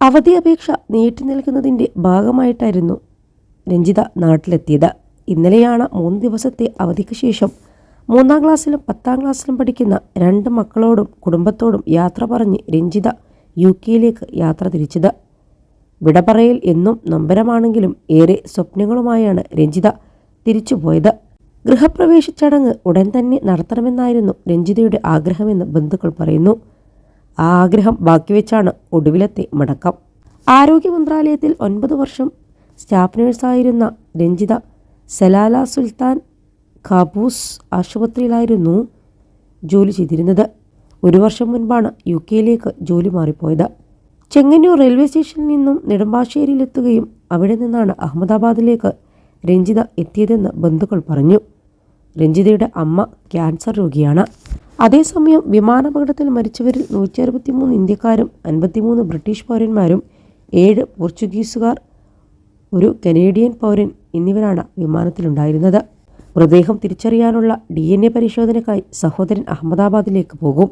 അവധി അപേക്ഷ നീട്ടി നൽകുന്നതിൻ്റെ ഭാഗമായിട്ടായിരുന്നു രഞ്ജിത നാട്ടിലെത്തിയത്. ഇന്നലെയാണ് 3 ദിവസത്തെ അവധിക്ക് ശേഷം 3-ാം ക്ലാസ്സിലും 10-ാം ക്ലാസ്സിലും പഠിക്കുന്ന 2 മക്കളോടും കുടുംബത്തോടും യാത്ര പറഞ്ഞ് രഞ്ജിത UK യാത്ര തിരിച്ചത്. വിട പറയൽ എന്നും നൊമ്പരമാണെങ്കിലും ഏറെ സ്വപ്നങ്ങളുമായാണ് രഞ്ജിത തിരിച്ചുപോയത്. ഗൃഹപ്രവേശ ചടങ്ങ് ഉടൻ തന്നെ നടത്തണമെന്നായിരുന്നു രഞ്ജിതയുടെ ആഗ്രഹമെന്ന് ബന്ധുക്കൾ പറയുന്നു. ആ ആഗ്രഹം ബാക്കിവെച്ചാണ് ഒടുവിലത്തെ മടക്കം. ആരോഗ്യ മന്ത്രാലയത്തിൽ 9 വർഷം സ്റ്റാഫ് നഴ്സായിരുന്ന രഞ്ജിത സലാല സുൽത്താൻ ഖാബൂസ് ആശുപത്രിയിലായിരുന്നു ജോലി ചെയ്തിരുന്നത്. 1 വർഷം മുൻപാണ് UK ജോലി മാറിപ്പോയത്. ചെങ്ങന്നൂർ റെയിൽവേ സ്റ്റേഷനിൽ നിന്നും നെടുമ്പാശ്ശേരിയിലെത്തുകയും അവിടെ നിന്നാണ് അഹമ്മദാബാദിലേക്ക് രഞ്ജിത എത്തിയതെന്ന് ബന്ധുക്കൾ പറഞ്ഞു. രഞ്ജിതയുടെ അമ്മ ക്യാൻസർ രോഗിയാണ്. അതേസമയം വിമാനാപകടത്തിൽ മരിച്ചവരിൽ 163 ഇന്ത്യക്കാരും 53 ബ്രിട്ടീഷ് പൗരന്മാരും 7 പോർച്ചുഗീസുകാർ, 1 കനേഡിയൻ പൗരൻ എന്നിവരാണ് വിമാനത്തിലുണ്ടായിരുന്നത്. മൃതദേഹം തിരിച്ചറിയാനുള്ള DNA പരിശോധനയ്ക്കായി സഹോദരൻ അഹമ്മദാബാദിലേക്ക് പോകും.